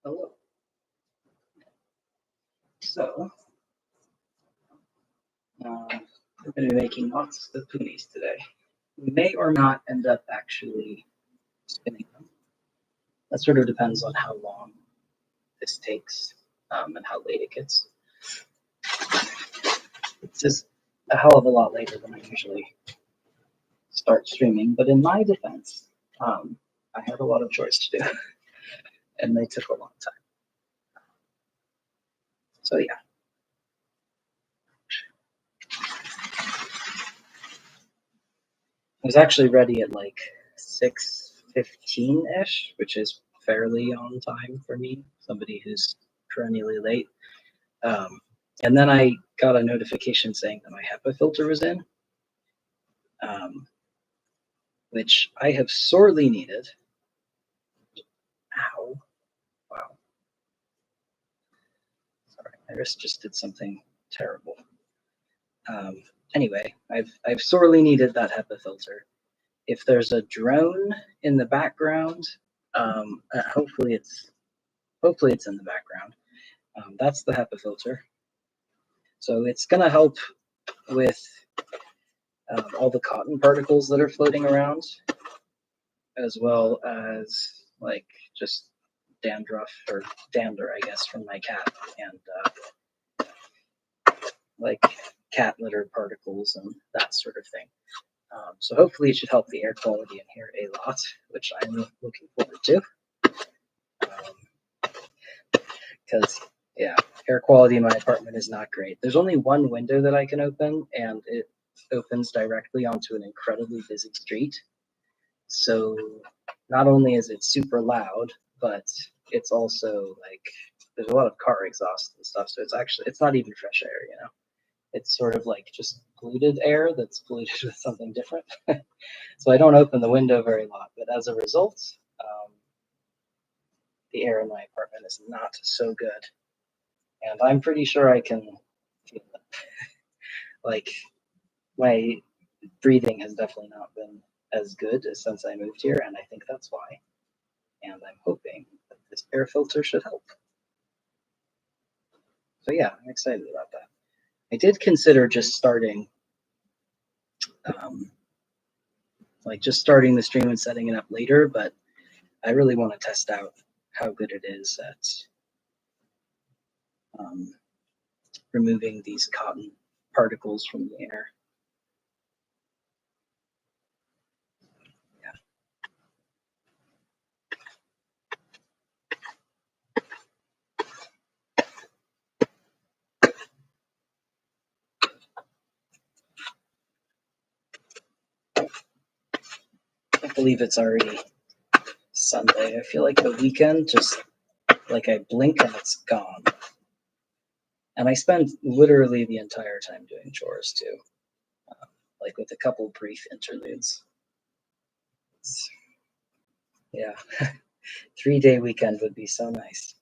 Hello. So, we're going to be making lots of punis today. We may or not end up actually spinning them. That sort of depends on how long this takes and how late it gets. It's just a hell of a lot later than I usually start streaming, but in my defense, I had a lot of chores to do, and they took a long time. So yeah. I was actually ready at like 6:15-ish, which is fairly on time for me, somebody who's perennially late. And then I got a notification saying that my HEPA filter was in, which I have sorely needed. Ow. Wow. Sorry, my wrist just did something terrible. Anyway, I've sorely needed that HEPA filter. If there's a drone in the background, hopefully it's in the background. That's the HEPA filter. So it's gonna help with all the cotton particles that are floating around, as well as like just dandruff or dander, I guess, from my cat, and like cat litter particles and that sort of thing. So hopefully it should help the air quality in here a lot, which I'm looking forward to. Because yeah, air quality in my apartment is not great. There's only one window that I can open, and it opens directly onto an incredibly busy street. So not only is it super loud, but it's also like there's a lot of car exhaust and stuff. So it's not even fresh air, you know. It's sort of like just polluted air that's polluted with something different. So I don't open the window very long, but as a result, the air in my apartment is not so good. And I'm pretty sure I can feel it. Like my breathing has definitely not been as good as since I moved here, and I think that's why. And I'm hoping that this air filter should help. So yeah, I'm excited about that. I did consider just starting, just starting the stream and setting it up later, but I really want to test out how good it is at removing these cotton particles from the air. I believe it's already Sunday. I feel like the weekend just like I blink and it's gone. And I spend literally the entire time doing chores too, like with a couple brief interludes. Yeah, 3-day weekend would be so nice.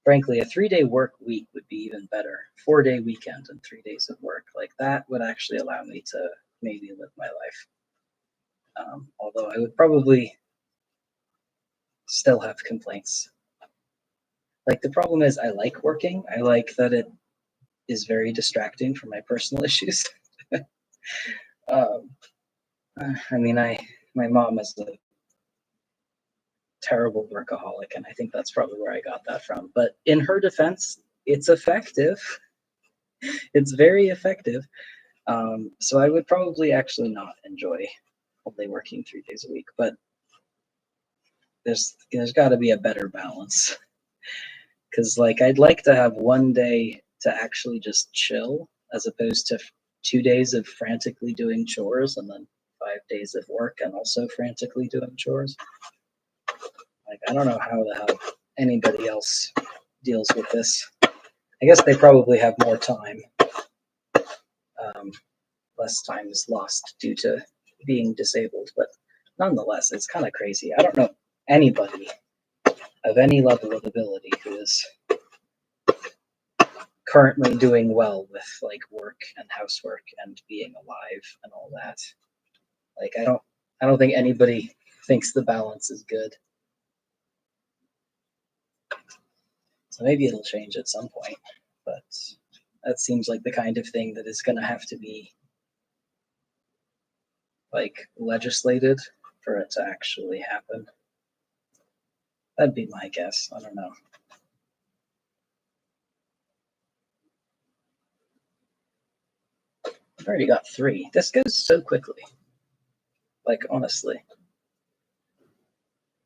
Frankly, a 3-day work week would be even better. 4-day weekend and 3 days of work. Like that would actually allow me to maybe live my life. Although I would probably still have complaints. Like the problem is I like working. I like that it is very distracting from my personal issues. I mean, my mom is a terrible workaholic, and I think that's probably where I got that from. But in her defense, it's effective. It's very effective. So I would probably actually not enjoy only working 3 days a week, but there's got to be a better balance. Because like I'd like to have 1 day to actually just chill, as opposed to 2 days of frantically doing chores and then 5 days of work and also frantically doing chores. Like I don't know how the hell anybody else deals with this. I guess they probably have more time. Less time is lost due to being disabled, but nonetheless, it's kind of crazy. I don't know anybody of any level of ability who is currently doing well with like work and housework and being alive and all that. Like I don't think anybody thinks the balance is good. maybe it'll change at some point, but that seems like the kind of thing that is going to have to be like legislated for it to actually happen. That'd be my guess. I don't know. I've already got 3. This goes so quickly. Like, honestly.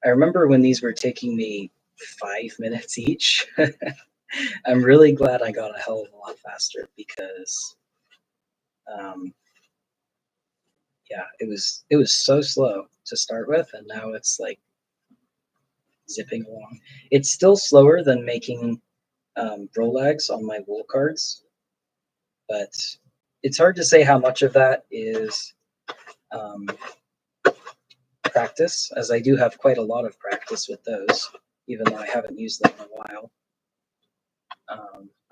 I remember when these were taking me 5 minutes each. I'm really glad I got a hell of a lot faster because, yeah, it was so slow to start with, and now it's like zipping along. It's still slower than making Rolegs on my wool cards, but it's hard to say how much of that is um, practice, as I do have quite a lot of practice with those, even though I haven't used them in a while.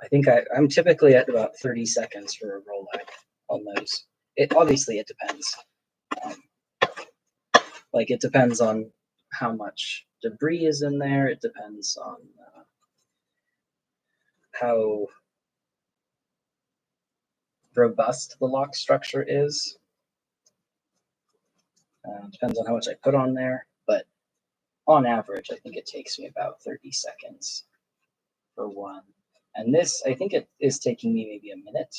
I think I'm typically at about 30 seconds for a Roleg on those. Obviously it depends. Like it depends on how much debris is in there. It depends on how robust the lock structure is. Depends on how much I put on there, but on average, I think it takes me about 30 seconds for one. And this, I think it is taking me maybe a minute,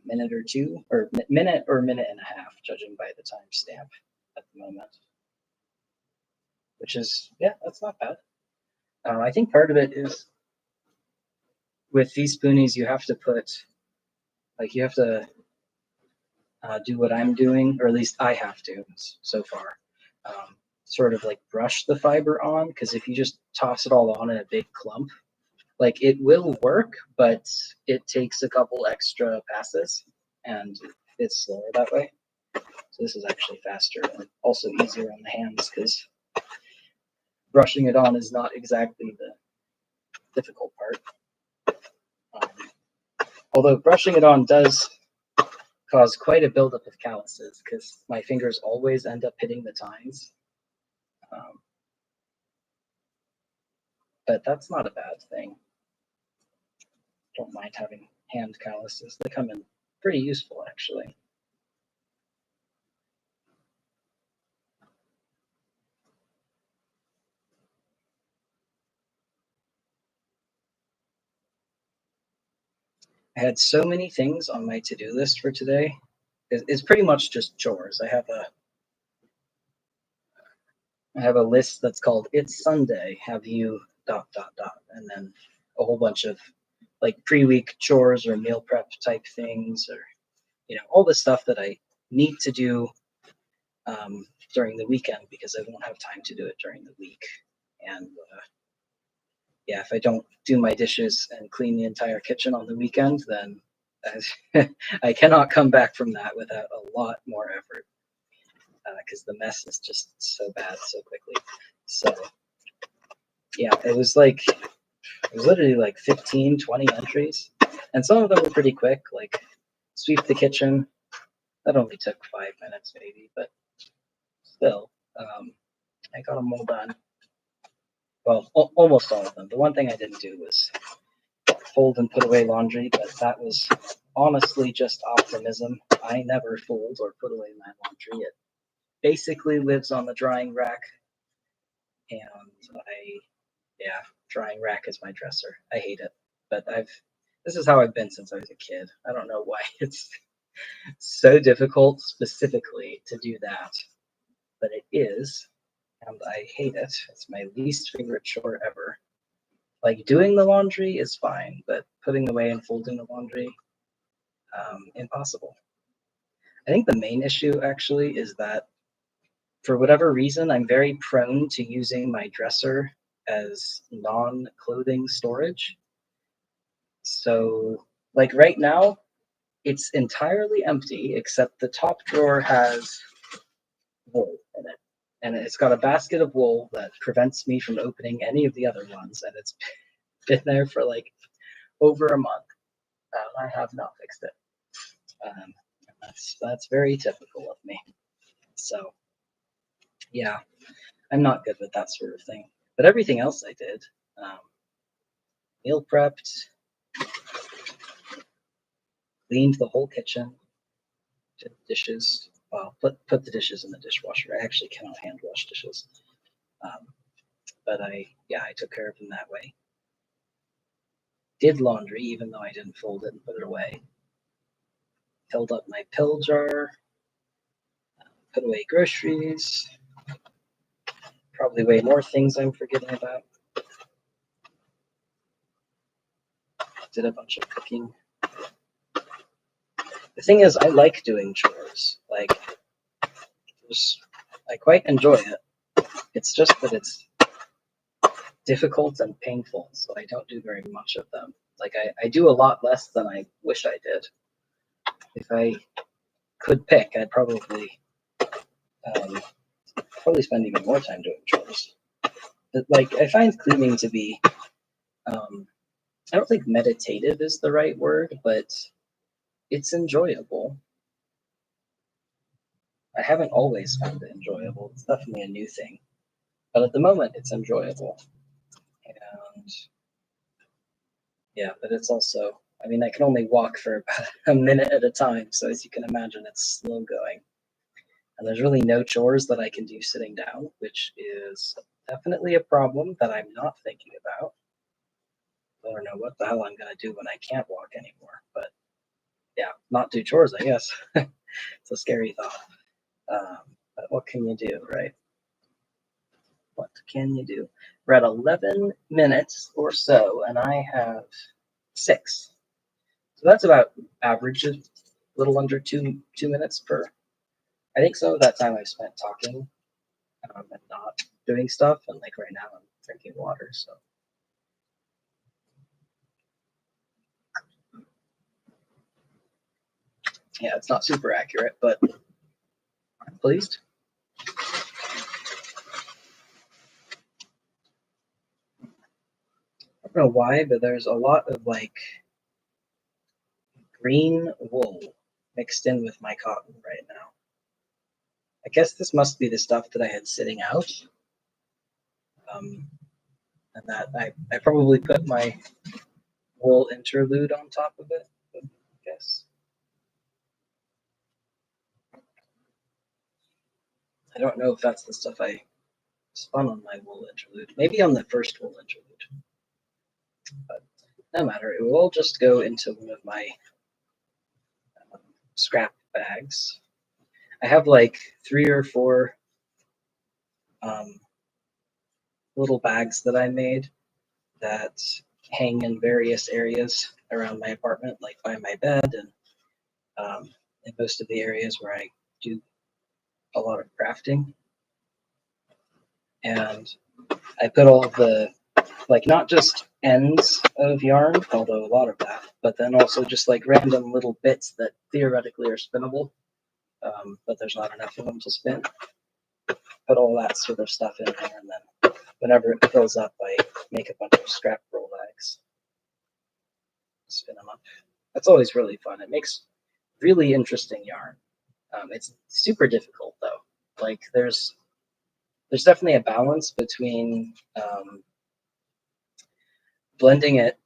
minute or two, or minute and a half, judging by the timestamp at the moment. Which is, yeah, that's not bad. I think part of it is with these spoonies, you have to put, like, you have to do what I'm doing, or at least I have to so far. Sort of like brush the fiber on, because if you just toss it all on in a big clump, like it will work, but it takes a couple extra passes and it's slower that way. So this is actually faster and also easier on the hands because brushing it on is not exactly the difficult part. Although brushing it on does cause quite a buildup of calluses because my fingers always end up hitting the tines. But that's not a bad thing. Don't mind having hand calluses. They come in pretty useful, actually. I had so many things on my to-do list for today. It's pretty much just chores. I have a list that's called "It's Sunday. Have you ... and then a whole bunch of like pre-week chores or meal prep type things, or all the stuff that I need to do during the weekend because I won't have time to do it during the week. And yeah, if I don't do my dishes and clean the entire kitchen on the weekend, then I cannot come back from that without a lot more effort because the mess is just so bad so quickly. So yeah, it was literally like 15, 20 entries, and some of them were pretty quick, like sweep the kitchen. That only took 5 minutes maybe, but still, I got them all done. Well, almost all of them. The one thing I didn't do was fold and put away laundry, but that was honestly just optimism. I never fold or put away my laundry. It basically lives on the drying rack, and drying rack is my dresser. I hate it, but this is how I've been since I was a kid. I don't know why it's so difficult specifically to do that, but it is, and I hate it. It's my least favorite chore ever. Like doing the laundry is fine, but putting away and folding the laundry, impossible. I think the main issue actually is that for whatever reason, I'm very prone to using my dresser as non-clothing storage. So like right now, it's entirely empty except the top drawer has wool in it. And it's got a basket of wool that prevents me from opening any of the other ones. And it's been there for like over a month. I have not fixed it. That's very typical of me. So yeah, I'm not good with that sort of thing. But everything else I did. Meal prepped, cleaned the whole kitchen, did dishes. Well, put the dishes in the dishwasher. I actually cannot hand wash dishes, but I took care of them that way. Did laundry even though I didn't fold it and put it away. Filled up my pill jar. Put away groceries. Probably way more things I'm forgetting about. Did a bunch of cooking. The thing is, I like doing chores. Like, I quite enjoy it. It's just that it's difficult and painful, so I don't do very much of them. Like, I do a lot less than I wish I did. If I could pick, I'd probably spend even more time doing chores. But, like, I find cleaning to be, I don't think meditative is the right word, but it's enjoyable. I haven't always found it enjoyable. It's definitely a new thing. But at the moment, it's enjoyable. And yeah, but it's also, I mean, I can only walk for about a minute at a time. So as you can imagine, it's slow going. And there's really no chores that I can do sitting down, which is definitely a problem that I'm not thinking about. I don't know what the hell I'm going to do when I can't walk anymore. But yeah, not do chores, I guess. It's a scary thought. But what can you do, right? What can you do? We're at 11 minutes or so, and I have 6. So that's about average, a little under 2 minutes per. I think some of that time I've spent talking and not doing stuff, and like right now I'm drinking water, so. Yeah, it's not super accurate, but I'm pleased. I don't know why, but there's a lot of like green wool mixed in with my cotton right now. I guess this must be the stuff that I had sitting out. And that I probably put my wool interlude on top of it, I guess. I don't know if that's the stuff I spun on my wool interlude. Maybe on the first wool interlude. But no matter, it will all just go into one of my scrap bags. I have like 3 or 4 little bags that I made that hang in various areas around my apartment, like by my bed and in most of the areas where I do a lot of crafting. And I put all of the, like, not just ends of yarn, although a lot of that, but then also just like random little bits that theoretically are spinnable, but there's not enough of them to spin. Put all that sort of stuff in there, and then whenever it fills up, I make a bunch of scrap roll bags, spin them up. That's always really fun. It makes really interesting yarn. It's super difficult though. Like there's definitely a balance between blending it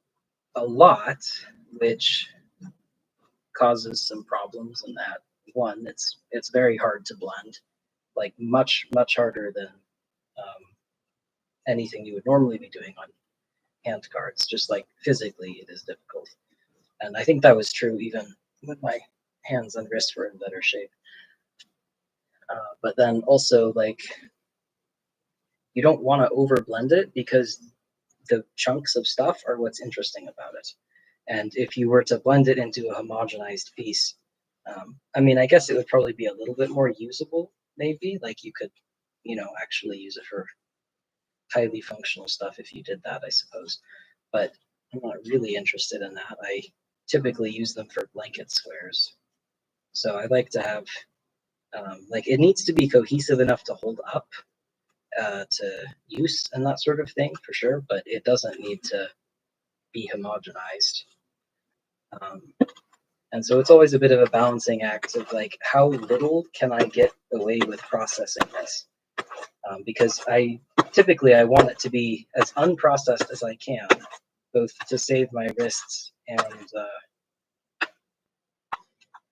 a lot, which causes some problems in that one, it's very hard to blend, like much harder than anything you would normally be doing on hand cards. Just like physically, it is difficult, and I think that was true even when my hands and wrists were in better shape. But then also, like, you don't want to over blend it because the chunks of stuff are what's interesting about it. And if you were to blend it into a homogenized piece, I mean, I guess it would probably be a little bit more usable, maybe. Like you could, actually use it for highly functional stuff if you did that, I suppose. But I'm not really interested in that. I typically use them for blanket squares. So I like to have, like, it needs to be cohesive enough to hold up to use and that sort of thing for sure, but it doesn't need to be homogenized. And so it's always a bit of a balancing act of like, how little can I get away with processing this? Because I typically I want it to be as unprocessed as I can, both to save my wrists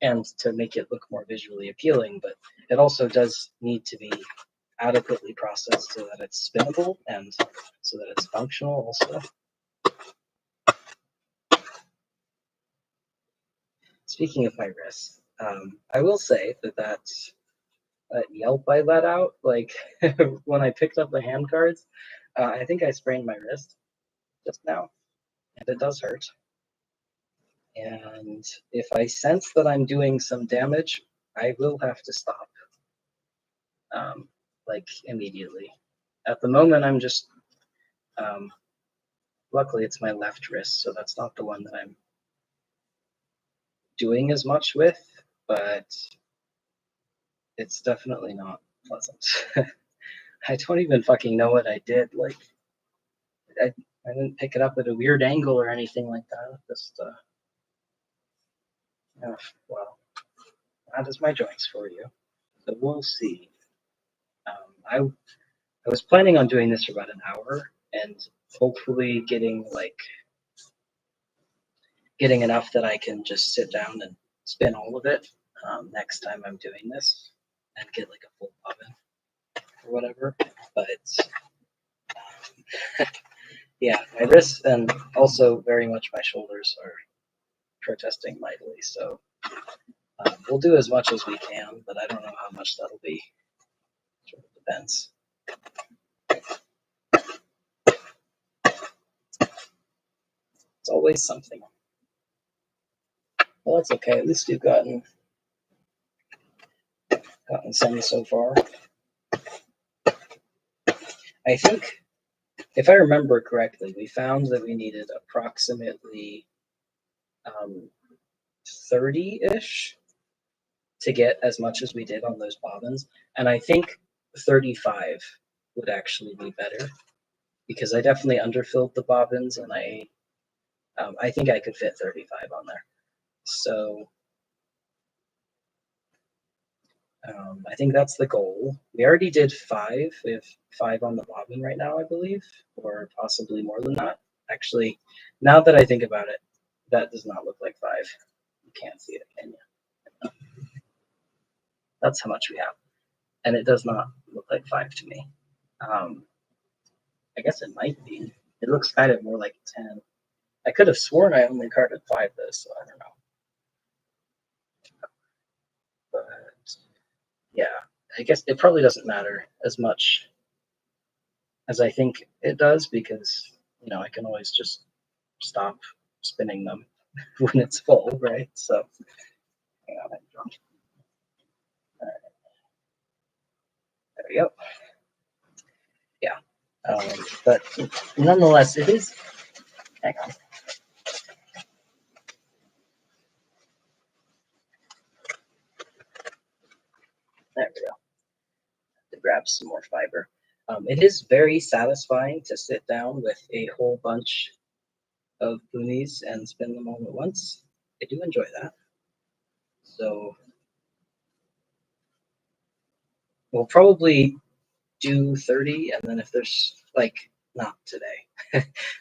and to make it look more visually appealing, but it also does need to be adequately processed so that it's spinnable and so that it's functional also. Speaking of my wrists, I will say that Yelp I let out, like when I picked up the hand cards, I think I sprained my wrist just now, and it does hurt. And if I sense that I'm doing some damage, I will have to stop, like immediately. At the moment, I'm just, luckily it's my left wrist, so that's not the one that I'm doing as much with, but it's definitely not pleasant. I don't even fucking know what I did. Like, I didn't pick it up at a weird angle or anything like that. Just, well, that is my joints for you. So we'll see. I was planning on doing this for about an hour and hopefully getting enough that I can just sit down and spin all of it next time I'm doing this and get like a full oven or whatever. But yeah, my wrists and also very much my shoulders are protesting mightily. So we'll do as much as we can, but I don't know how much that'll be. Sort of depends. It's always something. Well, that's okay. At least we've gotten some so far. I think, if I remember correctly, we found that we needed approximately 30-ish to get as much as we did on those bobbins. And I think 35 would actually be better because I definitely underfilled the bobbins and I think I could fit 35 on there. So I think that's the goal. We already did 5. We have 5 on the bobbin right now, I believe, or possibly more than that. Actually, now that I think about it, that does not look like 5. You can't see it, can you? That's how much we have. And it does not look like 5 to me. I guess it might be. It looks kind of more like 10. I could have sworn I only carded 5 though, so I don't know. But yeah, I guess it probably doesn't matter as much as I think it does because, I can always just stop spinning them when it's full, right? So, hang on, I'm drunk. All right. There we go. Yeah. But nonetheless, it is. Hang on. There we go. To grab some more fiber. It is very satisfying to sit down with a whole bunch of punis and spin them all at once. I do enjoy that. So we'll probably do 30, and then if there's not today.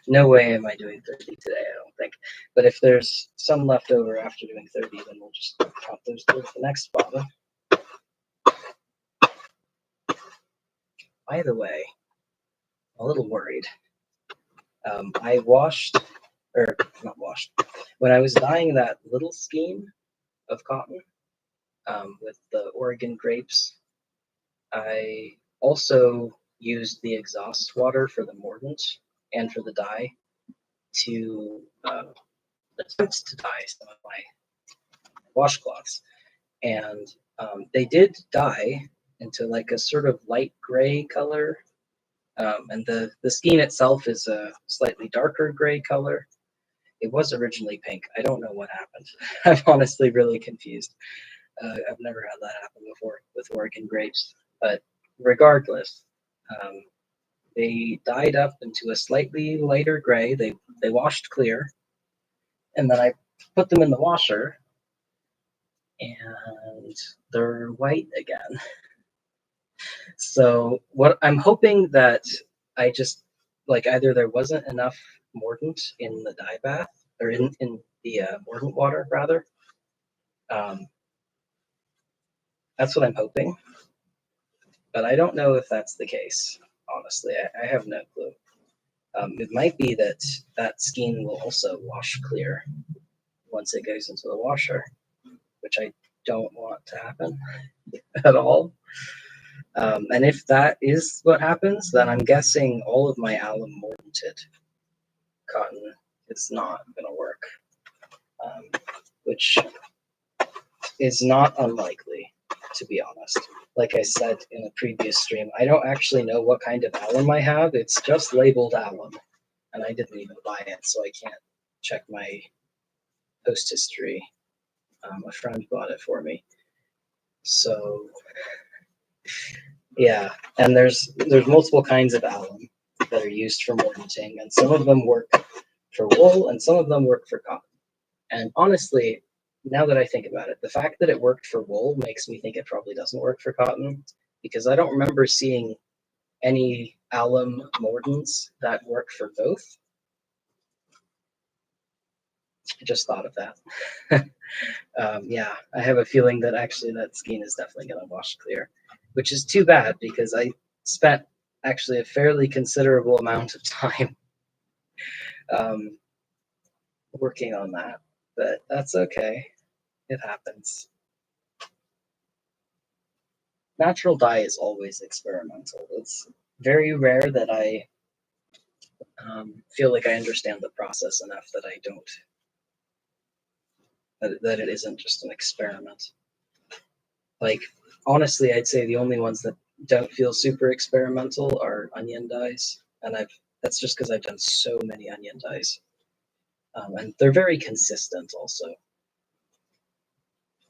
No way am I doing 30 today, I don't think. But if there's some left over after doing 30, then we'll just count those towards the next bottle. By the way, I'm a little worried. I not washed. When I was dyeing that little skein of cotton with the Oregon grapes, I also used the exhaust water for the mordant and for the dye to attempt to dye some of my washcloths. And they did dye into like a sort of light gray color. And the skein itself is a slightly darker gray color. It was originally pink. I don't know what happened. I'm honestly really confused. I've never had that happen before with Oregon grapes. But regardless, they dyed up into a slightly lighter gray. They washed clear. And then I put them in the washer, and they're white again. So what I'm hoping that I just like either there wasn't enough mordant in the dye bath or in the mordant water rather. Um, that's what I'm hoping, but I don't know if that's the case. Honestly, I have no clue. It might be that that skein will also wash clear once it goes into the washer, which I don't want to happen at all. And if that is what happens, then I'm guessing all of my alum mordanted cotton is not going to work, which is not unlikely, to be honest. Like I said in a previous stream, I don't actually know what kind of alum I have. It's just labeled alum, and I didn't even buy it, so I can't check my post history. A friend bought it for me. So yeah, and there's multiple kinds of alum that are used for mordanting, and some of them work for wool, and some of them work for cotton. And honestly, now that I think about it, the fact that it worked for wool makes me think it probably doesn't work for cotton, because I don't remember seeing any alum mordants that work for both. I just thought of that. Yeah, I have a feeling that actually that skein is definitely going to wash clear, which is too bad because I spent actually a fairly considerable amount of time um, working on that, but that's okay. It happens. Natural dye is always experimental. It's very rare that I feel like I understand the process enough that I don't, that it isn't just an experiment. Like, honestly, I'd say the only ones that don't feel super experimental are onion dyes, and that's just because I've done so many onion dyes, and they're very consistent. Also,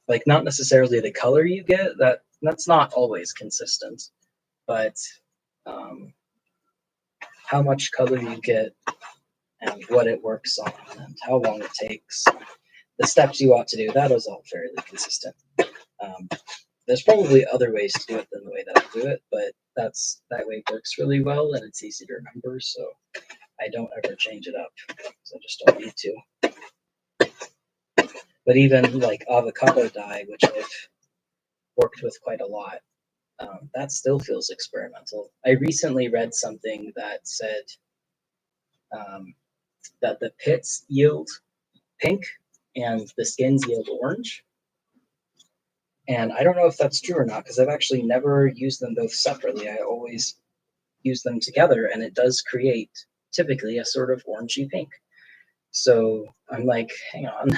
like not necessarily the color you get that's not always consistent, but um, how much color you get and what it works on and how long it takes, the steps you ought to do, that is all fairly consistent. Um, there's probably other ways to do it than the way that I do it, but that way works really well and it's easy to remember, so I don't ever change it up because I just don't need to. But even like avocado dye, which I've worked with quite a lot, that still feels experimental. I recently read something that said um, that the pits yield pink and the skins yield orange. And I don't know if that's true or not because I've actually never used them both separately. I always use them together, and it does create typically a sort of orangey pink. So I'm like, hang on.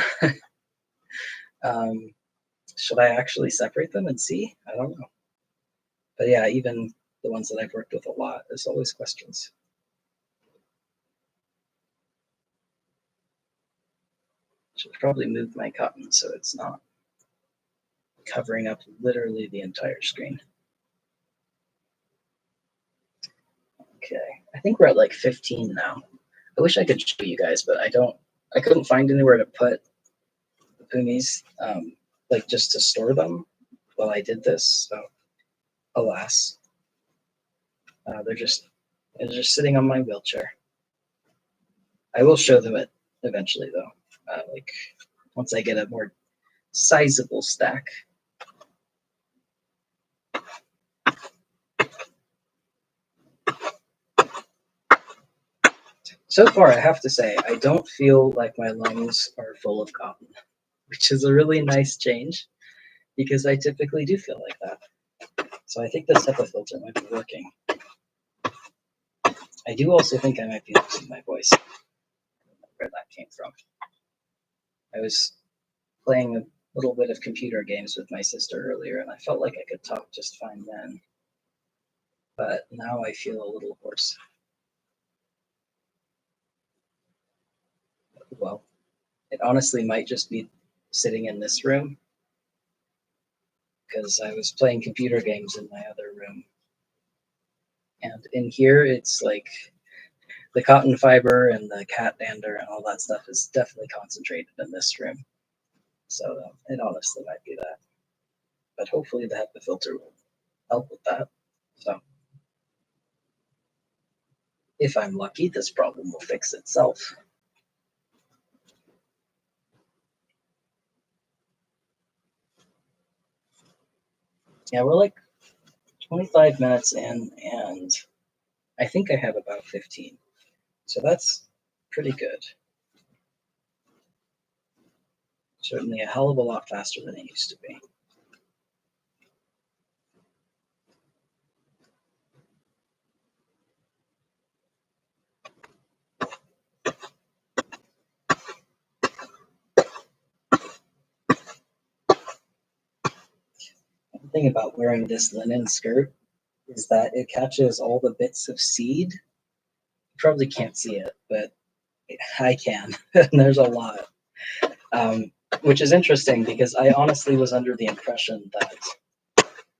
um, should I actually separate them and see? I don't know. But yeah, even the ones that I've worked with a lot, there's always questions. Should probably move my cotton so it's not covering up literally the entire screen. Okay, I think we're at like 15 now. I wish I could show you guys, but I couldn't find anywhere to put the punis, like just to store them while I did this. So, alas, they're just sitting on my wheelchair. I will show them it eventually, though. Like once I get a more sizable stack. So far, I have to say, I don't feel like my lungs are full of cotton, which is a really nice change because I typically do feel like that. So I think this HEPA filter might be working. I do also think I might be losing my voice. I don't know where that came from. I was playing a little bit of computer games with my sister earlier, and I felt like I could talk just fine then. But now I feel a little hoarse. Well, it honestly might just be sitting in this room because I was playing computer games in my other room. And in here, it's like the cotton fiber and the cat dander and all that stuff is definitely concentrated in this room. So it honestly might be that. But hopefully the HEPA filter will help with that. So If I'm lucky, this problem will fix itself. Yeah, we're like 25 minutes in, and I think I have about 15. So that's pretty good. Certainly a hell of a lot faster than it used to be. The thing about wearing this linen skirt is that it catches all the bits of seed. You probably can't see it, but I can. And there's a lot. Which is interesting because I honestly was under the impression that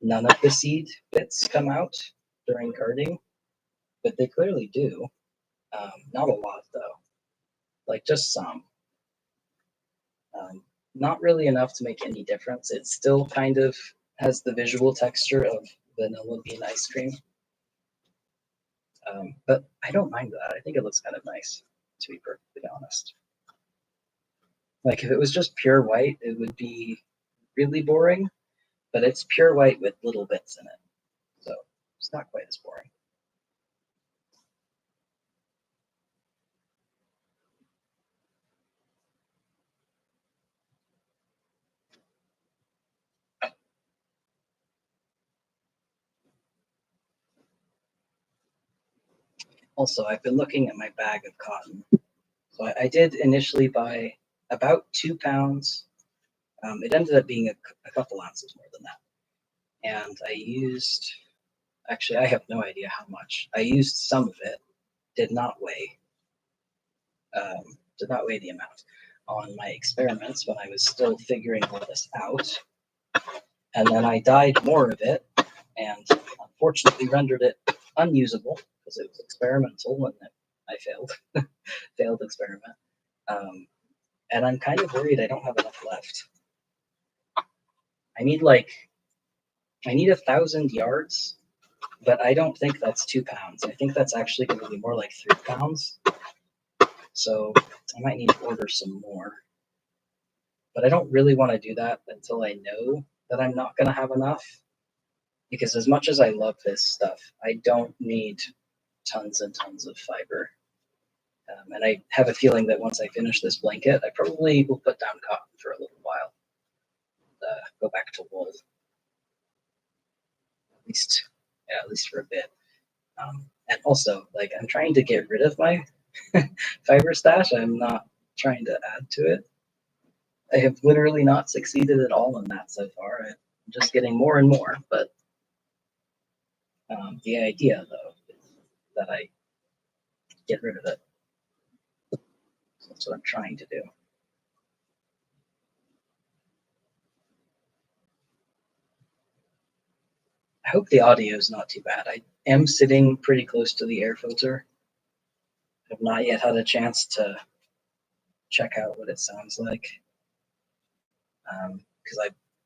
none of the seed bits come out during carding, but they clearly do. Not a lot though, like just some. Not really enough to make any difference. It still kind of has the visual texture of vanilla bean ice cream. But I don't mind that. I think it looks kind of nice, to be perfectly honest. Like if it was just pure white, it would be really boring, but it's pure white with little bits in it. So it's not quite as boring. Also, I've been looking at my bag of cotton. So I did initially buy about 2 pounds. It ended up being a couple ounces more than that. And I used, actually, I have no idea how much. I used some of it, did not weigh, did not weigh the amount on my experiments when I was still figuring all this out. And then I dyed more of it and unfortunately rendered it unusable because it was experimental and I failed experiment. And I'm kind of worried I don't have enough left. I need 1,000 yards, but I don't think that's 2 pounds. I think that's actually going to be more like 3 pounds. So I might need to order some more. But I don't really want to do that until I know that I'm not going to have enough. Because as much as I love this stuff, I don't need tons and tons of fiber. And I have a feeling that once I finish this blanket, I probably will put down cotton for a little while. Go back to wool. At least for a bit. And also, like, I'm trying to get rid of my fiber stash. I'm not trying to add to it. I have literally not succeeded at all in that so far. I'm just getting more and more. But the idea, though, is that I get rid of it. So that's what I'm trying to do. I hope the audio is not too bad. I am sitting pretty close to the air filter. I have not yet had a chance to check out what it sounds like because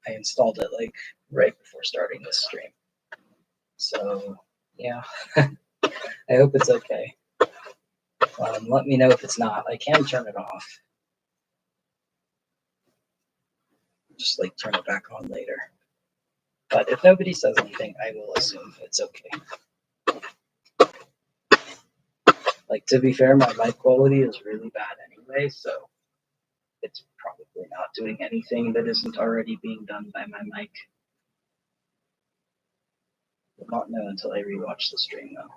I installed it like right before starting this stream. So yeah, I hope it's okay. Let me know if it's not. I can turn it off. Just like turn it back on later. But if nobody says anything, I will assume it's okay. Like, to be fair, my mic quality is really bad anyway, so it's probably not doing anything that isn't already being done by my mic. Will not know until I rewatch the stream, though.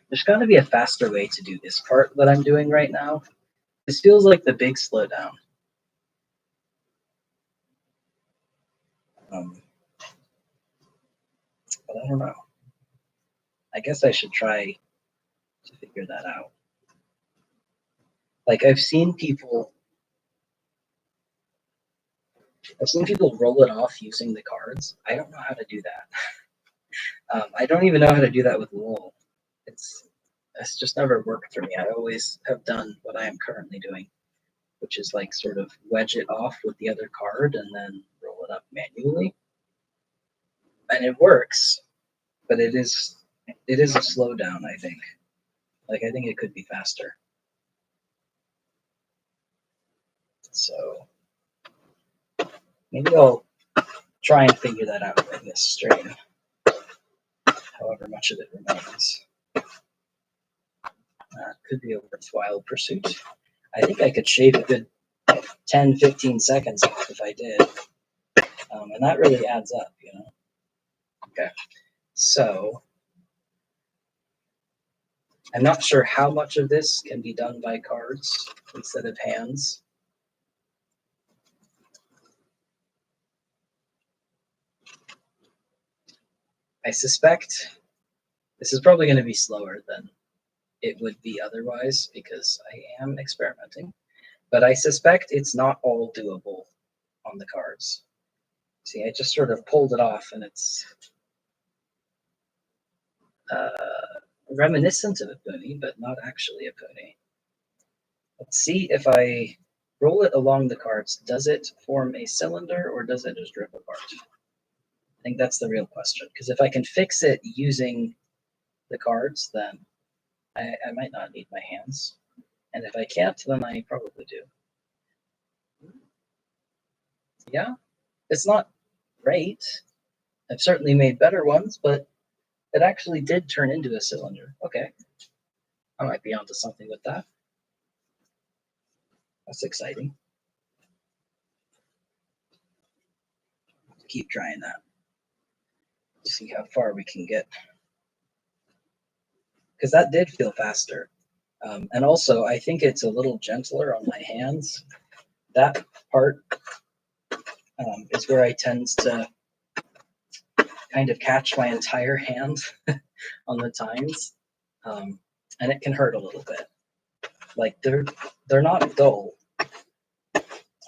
There's got to be a faster way to do this part that I'm doing right now. This feels like the big slowdown. But I don't know. I guess I should try to figure that out. Like, I've seen people roll it off using the cards. I don't know how to do that. I don't even know how to do that with wool. It's just never worked for me. I always have done what I am currently doing, which is like sort of wedge it off with the other card and then roll it up manually. And it works, but it is a slowdown, I think. Like, I think it could be faster. So maybe I'll try and figure that out in this strain, however much of it remains. Could be a worthwhile pursuit. I think I could shave a good 10, 15 seconds off if I did. And that really adds up, you know? Okay, so I'm not sure how much of this can be done by cards instead of hands. I suspect this is probably going to be slower than it would be otherwise because I am experimenting, but I suspect it's not all doable on the cards. See, I just sort of pulled it off and it's reminiscent of a puni, but not actually a puni. Let's see if I roll it along the cards. Does it form a cylinder or does it just rip apart? I think that's the real question, because if I can fix it using the cards, then I might not need my hands. And if I can't, then I probably do. Yeah, it's not great. I've certainly made better ones, but it actually did turn into a cylinder. Okay, I might be onto something with that. That's exciting. Keep trying that. See how far we can get. Because that did feel faster. And also, I think it's a little gentler on my hands. That part is where I tend to kind of catch my entire hand on the tines. And it can hurt a little bit. Like, they're not dull.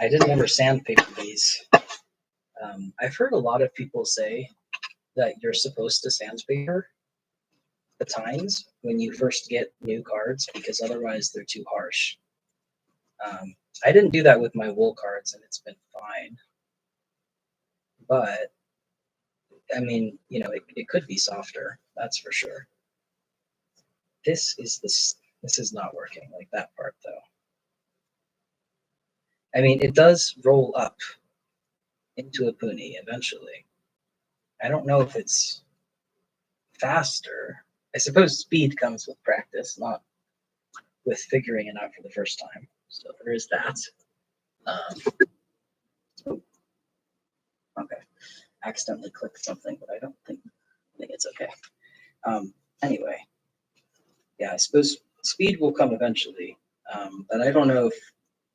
I didn't ever sandpaper these. I've heard a lot of people say that you're supposed to sandpaper the tines when you first get new cards because otherwise they're too harsh. I didn't do that with my wool cards and it's been fine. But, I mean, you know, it could be softer, that's for sure. This is not working, like that part though. I mean, it does roll up into a puni eventually. I don't know if it's faster. I suppose speed comes with practice, not with figuring it out for the first time. So there is that. Okay, accidentally clicked something, but I think it's okay. Anyway, yeah, I suppose speed will come eventually, but I don't know if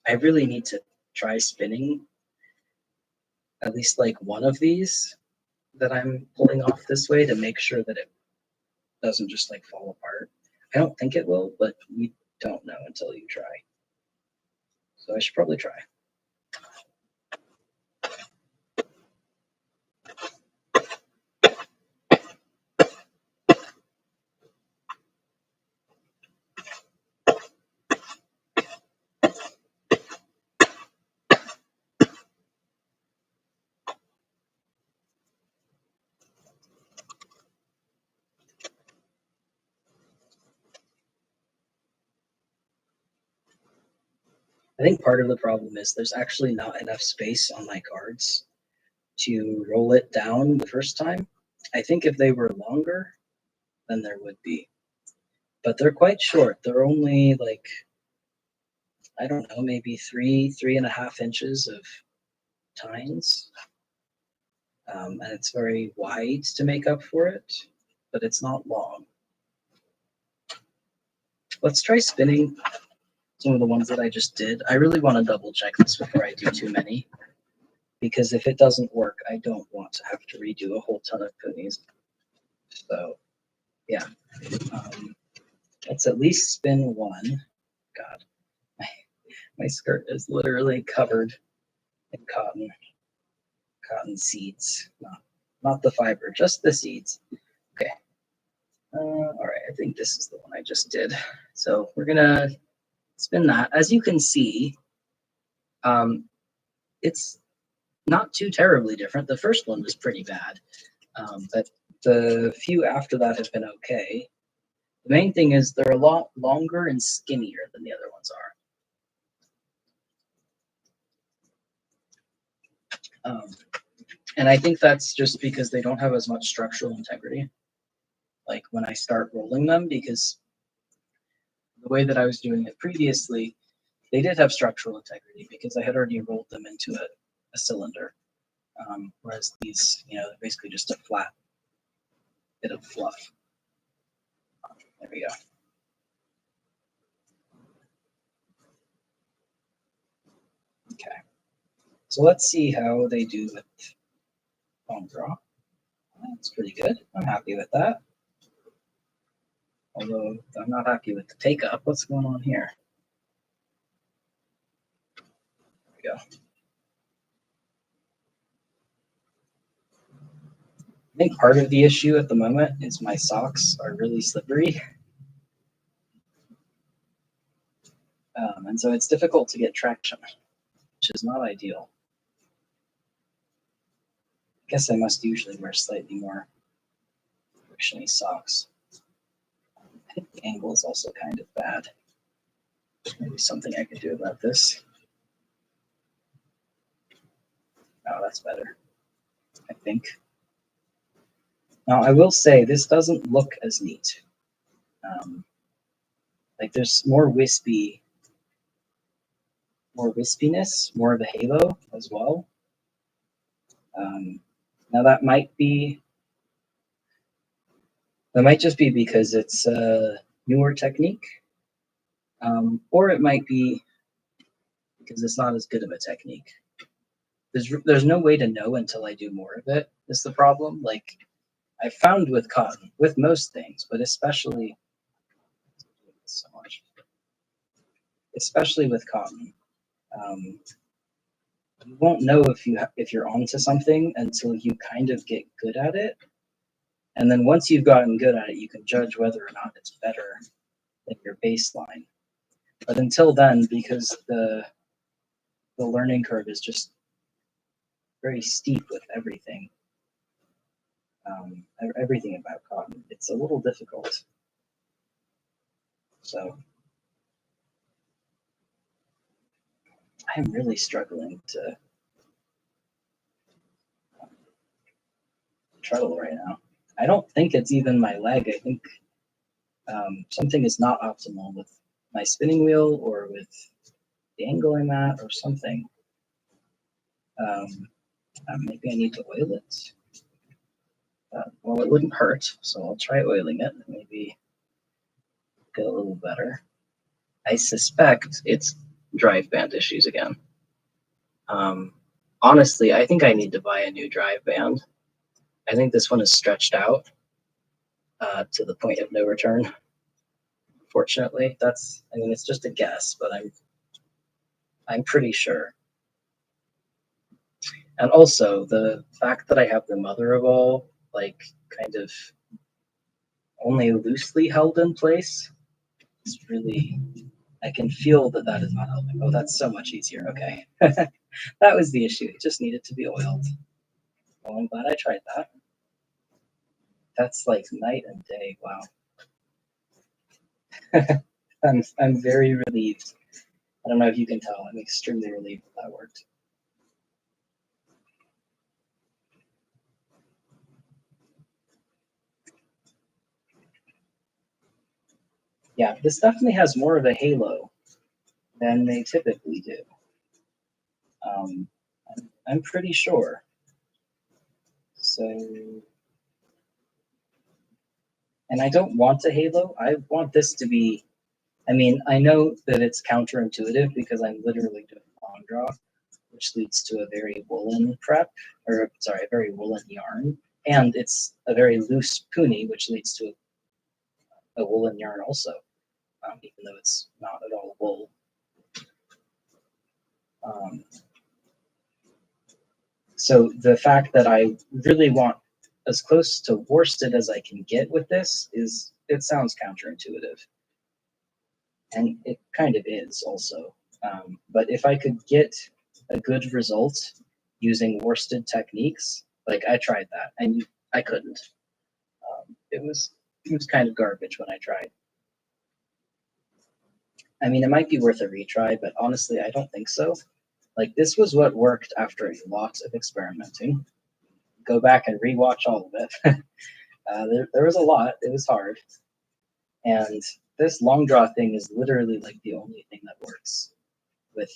I really need to try spinning at least like one of these that I'm pulling off this way to make sure that it doesn't just like fall apart. I don't think it will, but you don't know until you try. So I should probably try. I think part of the problem is there's actually not enough space on my cards to roll it down the first time. I think if they were longer, then there would be. But they're quite short. They're only like, I don't know, maybe 3.5 inches of tines. And it's very wide to make up for it, but it's not long. Let's try spinning some of the ones that I just did. I really want to double check this before I do too many, because if it doesn't work, I don't want to have to redo a whole ton of punis. So, yeah. Let's at least spin one. God, my skirt is literally covered in cotton seeds, not the fiber, just the seeds. Okay. All right, I think this is the one I just did. So we're gonna spin that. As you can see, it's not too terribly different. The first one was pretty bad. But the few after that have been okay. The main thing is they're a lot longer and skinnier than the other ones are. And I think that's just because they don't have as much structural integrity. Like when I start rolling them, because the way that I was doing it previously, they did have structural integrity because I had already rolled them into a cylinder. Whereas these, they're basically just a flat bit of fluff. There we go. Okay. So let's see how they do with bone draw. That's pretty good. I'm happy with that. Although I'm not happy with the take up. What's going on here? There we go. I think part of the issue at the moment is my socks are really slippery. And so it's difficult to get traction, which is not ideal. I guess I must usually wear slightly more frictiony socks. I think the angle is also kind of bad. There's maybe something I could do about this. Oh, that's better, I think. Now, I will say this doesn't look as neat. Like there's more wispiness, more of a halo as well. Now that might just be because it's a newer technique, or it might be because it's not as good of a technique. There's no way to know until I do more of it, is the problem. Like I found with cotton, with most things, but especially so much, especially with cotton, you won't know if you're onto something until you kind of get good at it. And then once you've gotten good at it, you can judge whether or not it's better than your baseline. But until then, because the learning curve is just very steep with everything, everything about cotton, it's a little difficult. So I'm really struggling to treadle right now. I don't think it's even my leg. I think something is not optimal with my spinning wheel or with the angle I'm at or something. Maybe I need to oil it. Well, it wouldn't hurt, so I'll try oiling it. Maybe get a little better. I suspect it's drive band issues again. Honestly, I think I need to buy a new drive band. I think this one is stretched out to the point of no return. Fortunately, it's just a guess, but I'm pretty sure. And also the fact that I have the mother of all, like, kind of only loosely held in place is really, I can feel that is not helping. Oh, that's so much easier. Okay. That was the issue. It just needed to be oiled. Well, I'm glad I tried that. That's like night and day. Wow. I'm very relieved. I don't know if you can tell. I'm extremely relieved that worked. Yeah, this definitely has more of a halo than they typically do. I'm pretty sure. So, and I don't want a halo. I want this to be, I know that it's counterintuitive because I'm literally doing long draw, which leads to a very woolen prep, or sorry, a very woolen yarn. And it's a very loose puni, which leads to a woolen yarn also, even though it's not at all wool. So the fact that I really want as close to worsted as I can get with this it sounds counterintuitive. And it kind of is also. But if I could get a good result using worsted techniques, like I tried that, and I couldn't. It was kind of garbage when I tried. I mean, it might be worth a retry, but honestly, I don't think so. Like, this was what worked after a lot of experimenting. Go back and rewatch all of it. There was a lot. It was hard. And this long draw thing is literally like the only thing that works with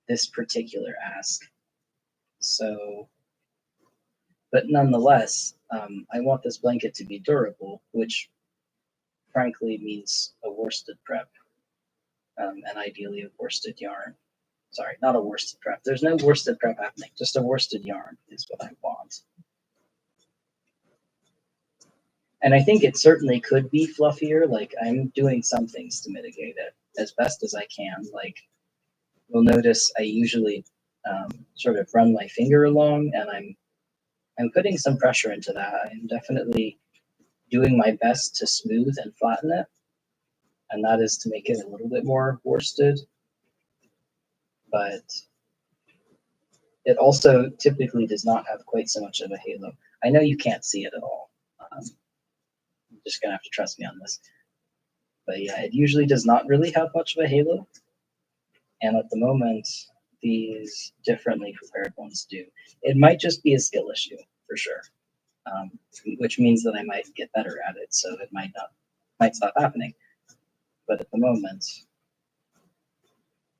this particular ask. So, but nonetheless, I want this blanket to be durable, which frankly means a worsted prep, and ideally a worsted yarn. Sorry, not a worsted prep. There's no worsted prep happening. Just a worsted yarn is what I want. And I think it certainly could be fluffier. Like, I'm doing some things to mitigate it as best as I can. Like, you'll notice I usually sort of run my finger along, and I'm putting some pressure into that. I'm definitely doing my best to smooth and flatten it, and that is to make it a little bit more worsted. But it also typically does not have quite so much of a halo. I know you can't see it at all. You're just gonna have to trust me on this. But yeah, it usually does not really have much of a halo. And at the moment, these differently prepared ones do. It might just be a skill issue for sure, which means that I might get better at it. So it might stop happening. But at the moment,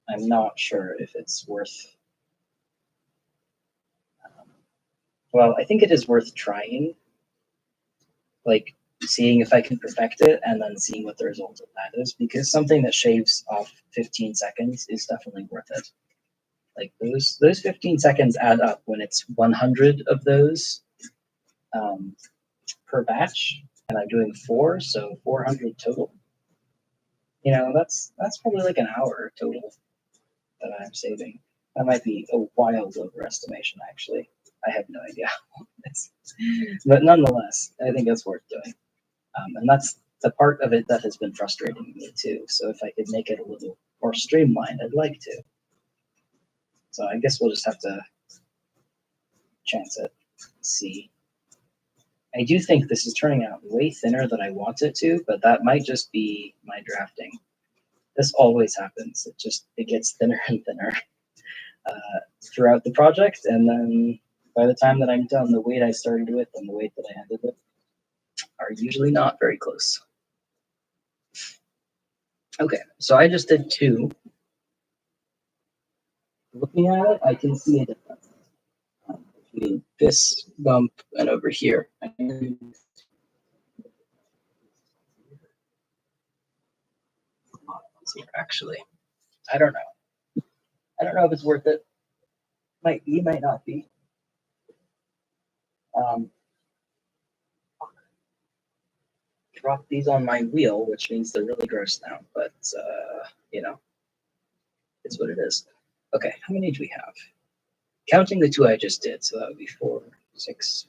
I'm not sure if it's worth. Well, I think it is worth trying, like seeing if I can perfect it and then seeing what the result of that is, because something that shaves off 15 seconds is definitely worth it. Like those 15 seconds add up when it's 100 of those per batch, and I'm doing 4, so 400 total. You know, that's probably like an hour total that I'm saving. That might be a wild overestimation, actually. I have no idea. But nonetheless, I think it's worth doing. And that's the part of it that has been frustrating me too. So if I could make it a little more streamlined, I'd like to. So I guess we'll just have to chance it, see. I do think this is turning out way thinner than I want it to, but that might just be my drafting. This always happens. It gets thinner and thinner throughout the project, and then by the time that I'm done, the weight I started with and the weight that I ended with are usually not very close. Okay, so I just did 2. Looking at it, I can see a difference between this bump and over here. Actually, I don't know. I don't know if it's worth it. Might not be. Drop these on my wheel, which means they're really gross now, but you know, it's what it is. Okay, how many do we have? Counting the 2 I just did, so that would be 4, 6,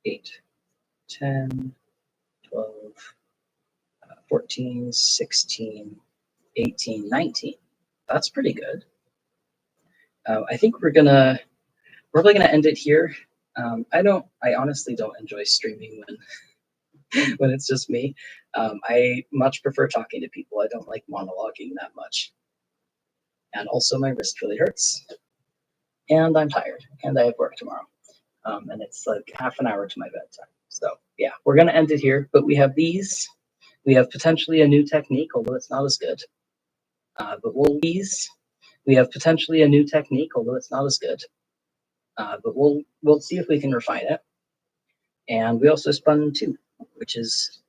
8, 10, 12, 14, 16, 18, 19. That's pretty good. I think we're probably gonna end it here. I honestly don't enjoy streaming when it's just me. I much prefer talking to people. I don't like monologuing that much. And also my wrist really hurts. And I'm tired. And I have work tomorrow. And it's like half an hour to my bedtime. So yeah, we're gonna end it here. But we have these. We have potentially a new technique, although it's not as good. We have potentially a new technique, although it's not as good. But we'll see if we can refine it. And we also spun 2, which is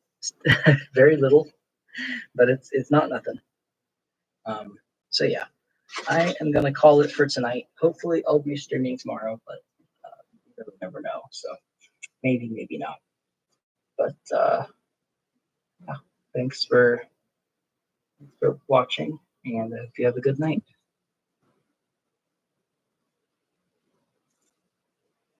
very little, but it's not nothing. So yeah, I am gonna call it for tonight. Hopefully, I'll be streaming tomorrow, but you never know. So maybe not. But yeah, thanks for watching, and hope you have a good night.